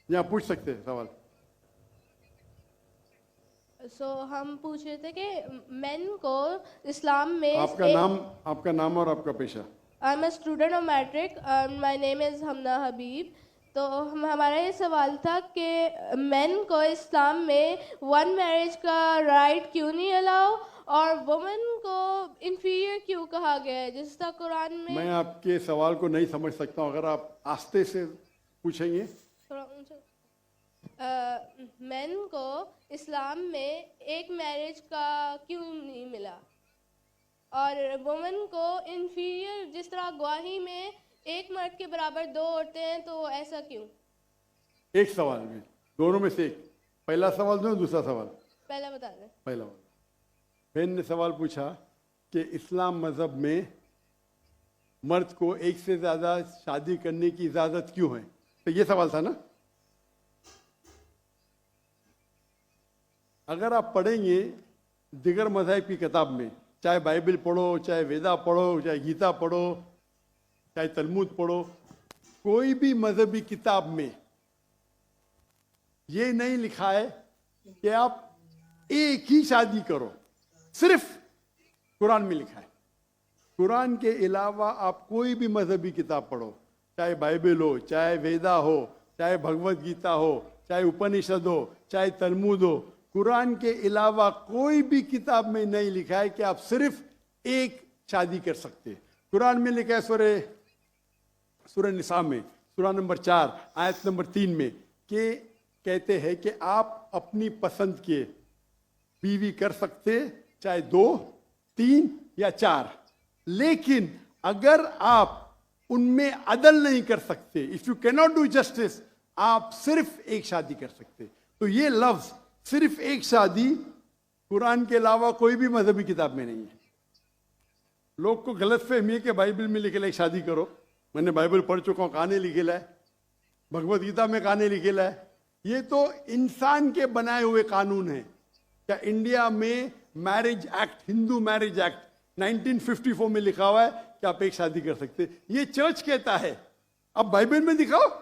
यहाँ पूछ सकते हैं सवाल। हम पूछ रहे थे कि मेन को इस्लाम में आपका नाम और आपका पेशा। I am a student of matric, my name is Hamna Habib. तो हमारा ये सवाल था कि मेन को इस्लाम में वन मैरिज का राइट क्यों नहीं अलाउ, और वुमेन को इन्फीरियर क्यों कहा गया है, जिस तरह कुरान में। मैं आपके सवाल को नहीं समझ सकता हूँ, अगर आप आस्ते से पूछेंगे। थोड़ा मेन को इस्लाम में एक मैरिज का क्यों नहीं मिला, और वुमेन को इन्फीरियर, जिस तरह गवाही में एक मर्द के बराबर दो औरतें हैं, तो ऐसा क्यों। एक सवाल में, दोनों में से एक। पहला सवाल दो, दूसरा सवाल। पहला बता दें। पहला सवाल, बहन ने सवाल पूछा कि इस्लाम मजहब में मर्द को एक से ज्यादा शादी करने की इजाजत क्यों है, तो ये सवाल था ना। अगर आप पढ़ेंगे दिगर मज़हब की किताब में, चाहे बाइबल पढ़ो, चाहे वेदा पढ़ो, चाहे गीता पढ़ो, चाहे तलमुद पढ़ो, कोई भी मजहबी किताब में ये नहीं लिखा है कि आप एक ही शादी करो। सिर्फ कुरान में लिखा है। कुरान के अलावा आप कोई भी मजहबी किताब पढ़ो, चाहे बाइबल हो, चाहे वेदा हो, चाहे भगवत गीता हो, चाहे उपनिषद हो, चाहे तलमुद हो, कुरान के अलावा कोई भी किताब में नहीं लिखा है कि आप सिर्फ एक शादी कर सकते हैं। कुरान में लिखा है सूरह निसा में, सूरह नंबर 4 आयत नंबर 3 में, कि कहते हैं कि आप अपनी पसंद के बीवी कर सकते, चाहे 2, 3 या 4, लेकिन अगर आप उनमें अदल नहीं कर सकते, if you can not do justice, आप सिर्फ एक शादी कर सकते। तो ये लफ्ज सिर्फ एक शादी कुरान के अलावा कोई भी मजहबी किताब में नहीं है। लोग को गलत फहमी है कि बाइबल में लिखेला एक शादी करो। मैंने बाइबल पढ़ चुका हूँ, कहानी लिखेला है, भगवत गीता में कहानी लिखेला है। ये तो इंसान के बनाए हुए कानून है। क्या इंडिया में marriage act, Hindu marriage act 1954 में लिखा हुआ है कि आप एक शादी कर सकते, ये चर्च कहता है। अब बाइबल में दिखाओ।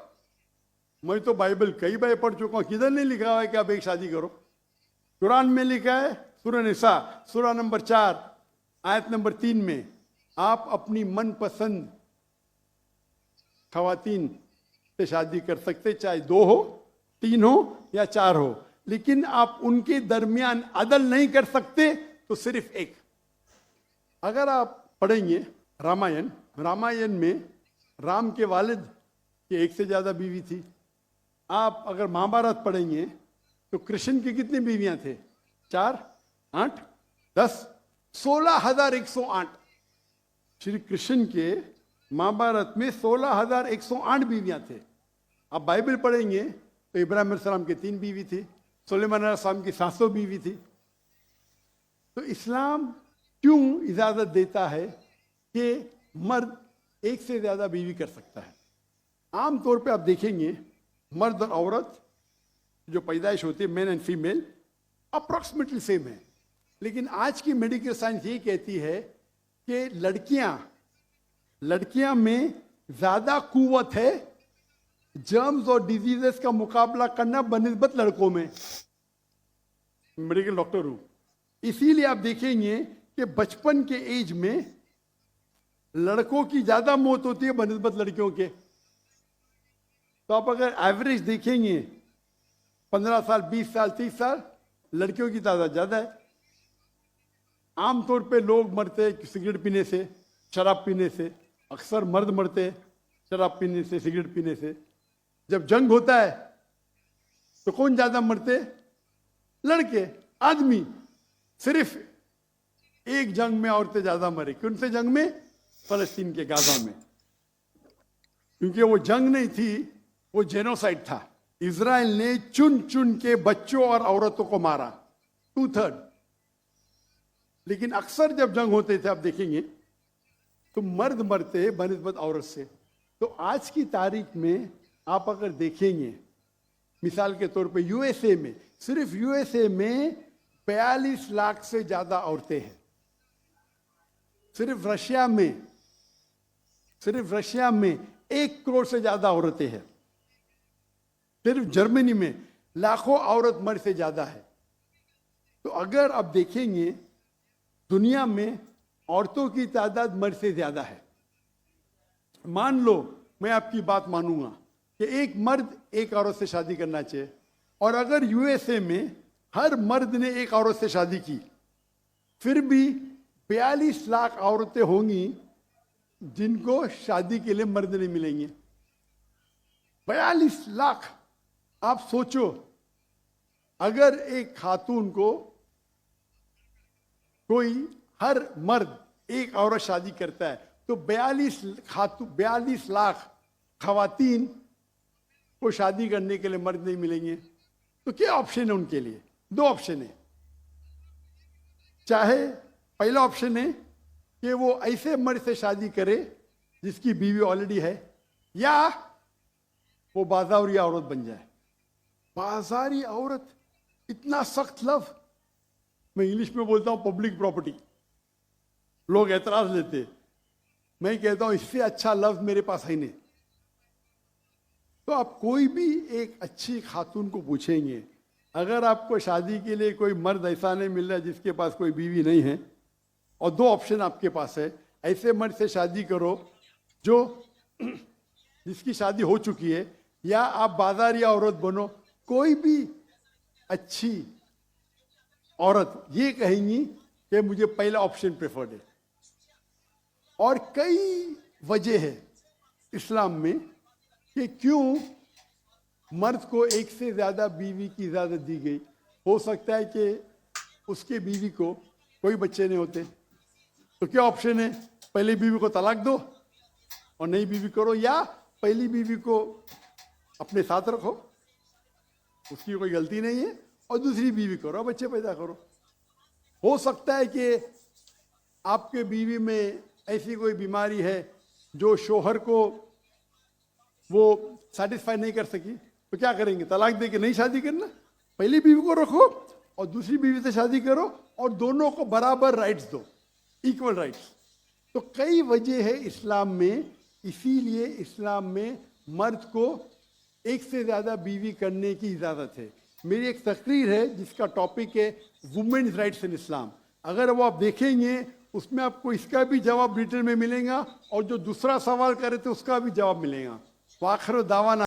मैं तो बाइबल कई बार पढ़ चुका हूं, किधर नहीं लिखा हुआ है कि आप एक शादी करो। कुरान में लिखा है, सूरह निसा सूरह नंबर 4 आयत नंबर 3 में, आप अपनी मनपसंद खवातीन से शादी कर सकते, चाहे 2 हो, 3 हो या 4 हो, लेकिन आप उनके दरमियान अदल नहीं कर सकते, तो सिर्फ एक। अगर आप पढ़ेंगे रामायण में राम के वालिद की एक से ज्यादा बीवी थी। आप अगर महाभारत पढ़ेंगे तो कृष्ण की कितनी बीवियां थे? 4, 8, 10, 16,108। श्री कृष्ण के महाभारत में 16,108 बीवियां थे। आप बाइबल पढ़ेंगे तो इब्राहिम अलैहिस्सलाम की 3 बीवी थी, सुलेमान अलैहिस्सलाम की 700 बीवी थी। तो इस्लाम क्यों इजाजत देता है कि मर्द एक से ज्यादा बीवी कर सकता है? आमतौर पे आप देखेंगे मर्द और औरत जो पैदाइश होती है, main and female, approximately same है। लेकिन आज की मेडिकल साइंस ये कहती है कि लड़कियां में ज्यादा कुव्वत है जर्म्स और डिजीजेस का मुकाबला करना बनिस्बत लड़कों में। मेडिकल डॉक्टर हूं, इसीलिए आप देखेंगे कि बचपन के एज में लड़कों की ज्यादा मौत होती है बनिस्बत लड़कियों के। तो आप अगर एवरेज देखेंगे 15 साल, 20 साल, 30 साल, लड़कियों की तादाद ज्यादा है। आमतौर पे लोग मरते हैं सिगरेट पीने से, शराब पीने से। अक्सर मर्द मरते हैं शराब पीने से, सिगरेट पीने से। जब जंग होता है तो कौन ज्यादा मरते? लड़के, आदमी। सिर्फ एक जंग में औरतें ज्यादा मरी। कौन से जंग में? फलस्तीन के गाजा में। क्योंकि वो जंग नहीं थी, वो जेनोसाइड था। इजराइल ने चुन चुन के बच्चों और औरतों को मारा, 2/3। लेकिन अक्सर जब जंग होते थे, आप देखेंगे तो मर्द मरते बनिस्बत औरत से। तो आज की तारीख में आप अगर देखेंगे, मिसाल के तौर पे यूएसए में, सिर्फ यूएसए में 42 लाख से ज्यादा औरतें हैं। सिर्फ रशिया में 1 करोड़ से ज्यादा औरतें हैं। सिर्फ जर्मनी में लाखों औरत मर्द से ज्यादा है। तो अगर आप देखेंगे दुनिया में औरतों की तादाद मर्द से ज्यादा है। मान लो मैं आपकी बात मानूंगा कि एक मर्द एक औरत से शादी करना चाहिए, और अगर यूएसए में हर मर्द ने एक औरत से शादी की, फिर भी 42 लाख औरतें होंगी जिनको शादी के लिए मर्द नहीं मिलेंगे। 42 लाख। आप सोचो, अगर एक खातून को कोई हर मर्द एक औरत शादी करता है तो 42 लाख खवातीन को शादी करने के लिए मर्द नहीं मिलेंगे। तो क्या ऑप्शन है उनके लिए? 2 ऑप्शन है। चाहे पहला ऑप्शन है कि वो ऐसे मर्द से शादी करे जिसकी बीवी ऑलरेडी है, या वो बाजारी औरत बन जाए। बाजारी औरत, इतना सख्त लव। मैं इंग्लिश में बोलता हूं पब्लिक प्रॉपर्टी। लोग एतराज लेते, मैं कहता हूं इससे अच्छा लव मेरे पास है नहीं। तो आप कोई भी एक अच्छी खातून को पूछेंगे, अगर आपको शादी के लिए कोई मर्द ऐसा नहीं मिल रहा है जिसके पास कोई बीवी नहीं है, और 2 ऑप्शन आपके पास है, ऐसे मर्द से शादी करो जो जिसकी शादी हो चुकी है, या आप बाजारी औरत बनो। कोई भी अच्छी औरत ये कहेंगी कि मुझे पहला ऑप्शन प्रेफर्ड है। और कई वजह है इस्लाम में कि क्यों मर्द को एक से ज्यादा बीवी की इजाजत दी गई। हो सकता है कि उसके बीवी को कोई बच्चे नहीं होते, तो क्या ऑप्शन है? पहली बीवी को तलाक दो और नई बीवी करो, या पहली बीवी को अपने साथ रखो, उसकी कोई गलती नहीं है, और दूसरी बीवी करो, बच्चे पैदा करो। हो सकता है कि आपके बीवी में ऐसी कोई बीमारी है जो शोहर को वो सेटिस्फाई नहीं कर सकी, तो क्या करेंगे? तलाक दे के नहीं शादी करना, पहली बीवी को रखो और दूसरी बीवी से शादी करो, और दोनों को बराबर राइट्स दो, इक्वल राइट्स। तो कई वजह है इस्लाम में, इसीलिए इस्लाम में मर्द को एक से ज्यादा बीवी करने की इजाजत है। मेरी एक तकरीर है जिसका टॉपिक है वुमेन्स राइट्स इन इस्लाम। अगर वो आप देखेंगे उसमें आपको इसका भी जवाब डिटेल में मिलेगा, और जो दूसरा सवाल करे थे उसका भी जवाब मिलेगा। वाखिर दावा